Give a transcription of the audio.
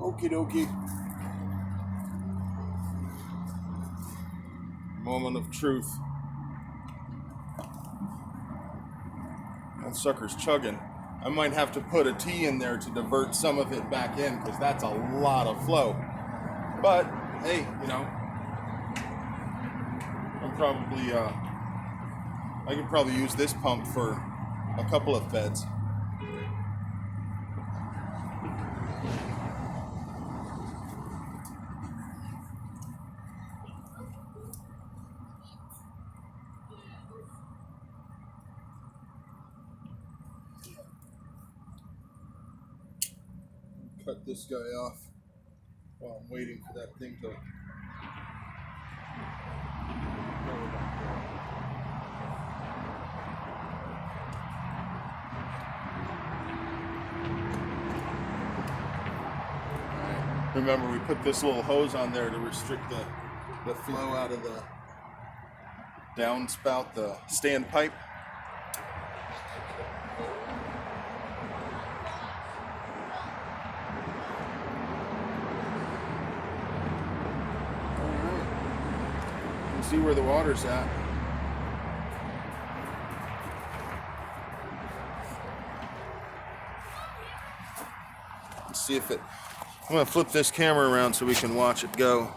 Okie dokie. Moment of truth. That sucker's chugging. I might have to put a T in there to divert some of it back in because that's a lot of flow. But hey, you know, I could probably use this pump for a couple of beds. Cut this guy off while I'm waiting for that thing to. Remember, we put this little hose on there to restrict the flow out of the downspout, the standpipe. See where the water's at. Let's see if it. I'm gonna flip this camera around so we can watch it go.